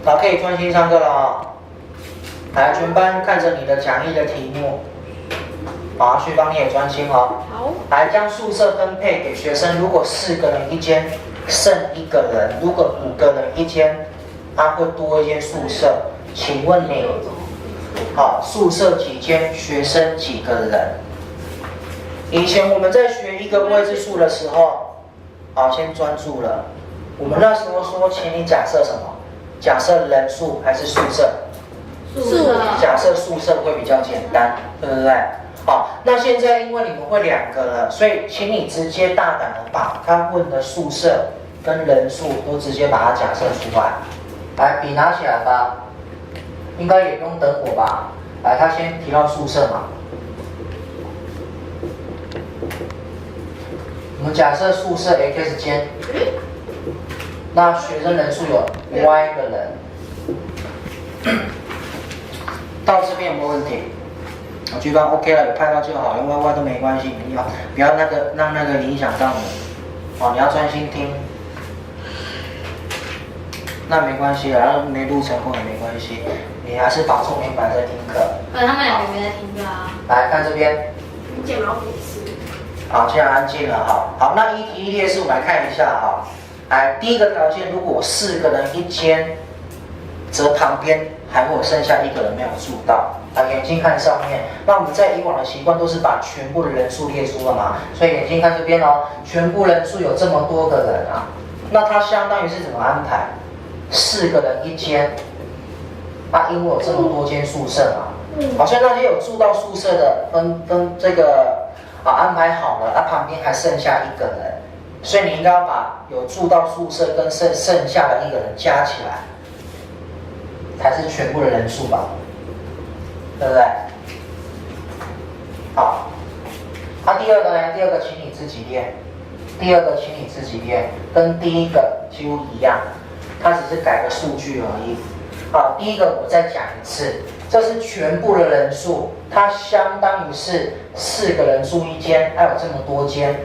好，可以专心上课了啊！来，全班看着你的讲义的题目，好，旭芳你也专心哦。好。来，将宿舍分配给学生，如果4个人一间，剩1个人；如果5个人一间，它会多一间宿舍。请问你，好，宿舍几间，学生几个人？以前我们在学一个未知数的时候，好，先专注了。我们那时候说，请你假设什么？假设人数还是宿舍？宿舍。假设宿舍会比较简单，对不对？好，那现在因为你们会2个了，所以请你直接大胆的把他问的宿舍跟人数都直接把它假设出来。来，笔拿起来吧，应该也不用等我吧？来，他先提到宿舍嘛。我们假设宿舍 X 间，那学生人数有 Y 个人。到这边有没有问题？我觉得 OK 了，有拍到就好，因为 Y 都没关系，你要不要让那个影响到你？哦，你要专心听。那没关系，然后没录成功也没关系，你还是把重点摆在听课。他们两个没在听课啊。来看这边。键老虎是。好，现在安静了哈。好，那一题一列式我们来看一下哈。来，第一个条件，如果4个人一间，则旁边还会有剩下1个人没有住到。啊，眼睛看上面。那我们在以往的习惯都是把全部的人数列出了嘛，所以眼睛看这边哦，全部人数有这么多个人啊，那它相当于是怎么安排？4个人一间，啊，因为有这么多间宿舍嘛，好，所以那些有住到宿舍的分这个安排好了，那旁边还剩下1个人，所以你应该要把有住到宿舍跟剩下的1个人加起来，才是全部的人数吧，对不对？好，第二个呢？第二个请你自己练，跟第一个几乎一样。它只是改个数据而已。好，第一个我再讲一次，这是全部的人数，它相当于是4个人住一间，还有这么多间，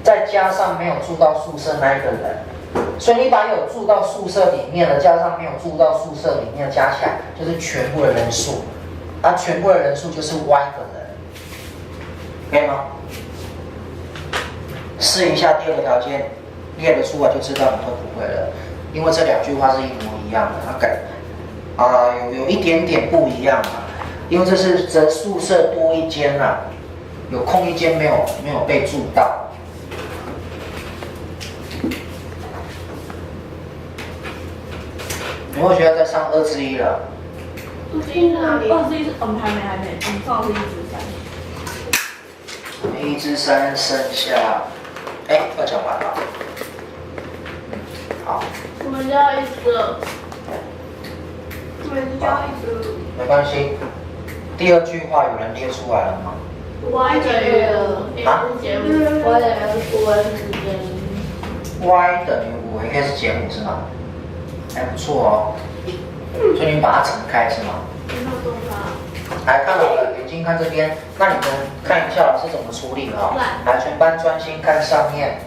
再加上没有住到宿舍那1个人，所以你把有住到宿舍里面的加上没有住到宿舍里面的加起来，就是全部的人数。那全部的人数就是 Y 个人，可以吗？试一下第二个条件，列得出来就知道你会不会了。因为这2句话是一模一样的，它改有一点点不一样啊，因为这是则宿舍多一间啊，有空一间没有被住到。你会觉得在上2之1了2之1哪里？2之1是我们还没，我们上是1之3。1之3剩下，要讲完了。好。我们就要1之2。我们就要1之2。没关系。第2句话有人列出来了吗 ？Y 等于5减5。Y 等于5x减1。Y 等于5x减5是吗？还不错哦。所以你把它乘开是吗？来，看好了，眼睛看这边。那你们看一下老师怎么处理哈。来，全班专心看上面。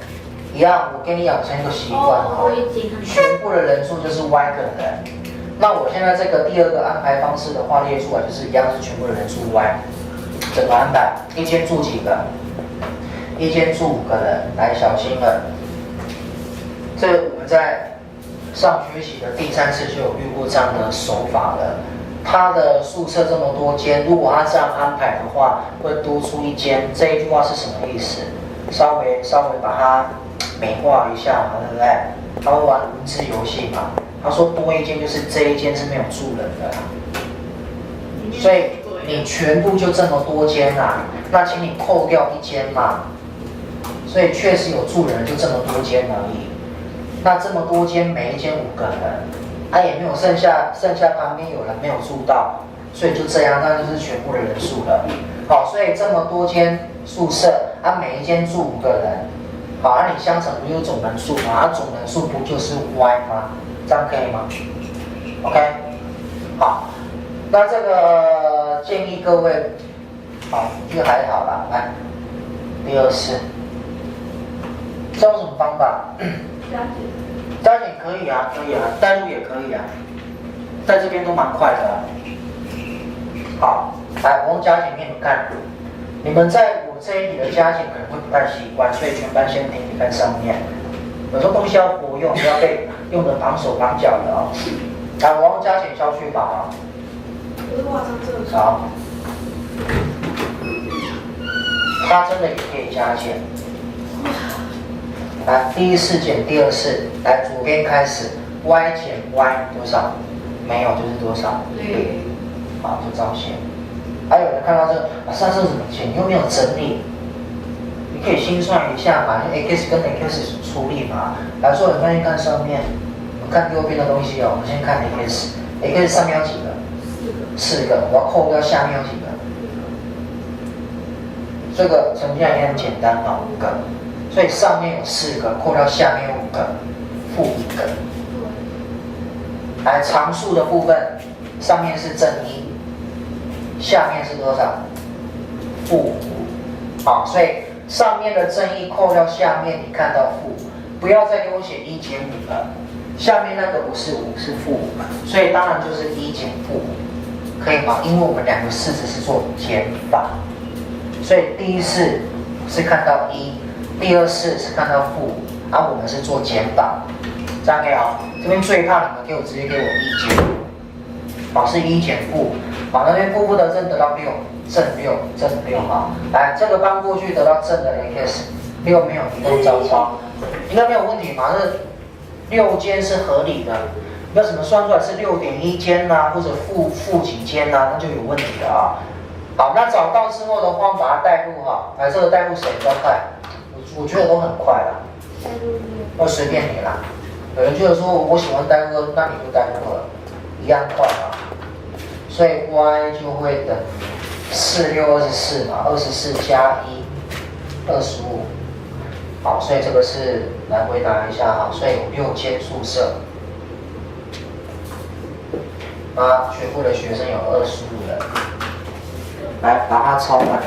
一样，我给你养成一个习惯哈，全部的人数就是 Y 个人。那我现在这个第2个安排方式的话列出来就是一样是全部的人数 Y。怎么安排？一间住几个？一间住5个人。来，小心了。这我们在上学期的第3次就有遇过这样的手法了。他的宿舍这么多间，如果他这样安排的话，会多出1间。这一句话是什么意思？稍微把它美化一下嘛，对不对？他会玩文字游戏嘛。他说多1间就是这1间是没有住人的啦，所以你全部就这么多间啊，那请你扣掉1间嘛。所以确实有住人，就这么多间而已。那这么多间，每一间5个人，也没有剩下旁边有人没有住到，所以就这样，那就是全部的人数了。好，所以这么多间宿舍，每一间住5个人。好，你相乘不就是总人数吗？总人数不就是 Y 吗？这样可以吗 ？OK， 好，那这个建议各位，好，就还好啦。来，第2式，这用什么方法？加减可以啊，代入也可以啊。在这边都蛮快的。好，来我用加减给你们看。你们在我这一题的加减可能会不太习惯，所以全班先听你看上面。有时候东西要活用，不要被用的绑手绑脚的啊。来，我用加减消去法啊。好。它真的也可以加减。来，第一式减第二式，来左边开始 ，y 减 y 多少？没有就是多少？对。好，就照写。还有人看到这个，上次怎么减？你又没有整理，你可以心算一下嘛，用 x 跟 x 出力嘛。来，所有人翻去看上面，我们看右边的东西哦。我们先看 x 上面有几个？4个。我要扣掉下面有几个？这个成绩也很简单嘛，5个。所以上面有4个，扣掉下面5个，负1个。来，常数的部分，上面是正1，下面是多少？负5。好，所以上面的正1扣掉下面，你看到负，不要再给我写1减5了。下面那个不是5，是负5，所以当然就是1减负5，可以吗？因为我们两个式子是做减法，所以第一式是看到1，第二式是看到负5，而我们是做减法，这样可以啊？这边最怕你们直接给我1减5，好，是1减负5，好，那边负负得正得到6，正6啊。来，这个搬过去得到正的 x，6没有移动照抄，应该没有问题嘛？这6间是合理的，要怎么算出来是6.1间呐，或者负几间呐，那就有问题了啊。好，那找到之后的话，把它代入哈。来，这个代入谁比较快？我觉得都很快啦。代入2，随便你啦。有人觉得说我喜欢代入2，那你就代入2，一样快啊。所以 y 就会等于4、6、24嘛，24加1，25。好，所以这个是来回答一下哈。所以有6间宿舍，学会的学生有25人。来，把它抄完。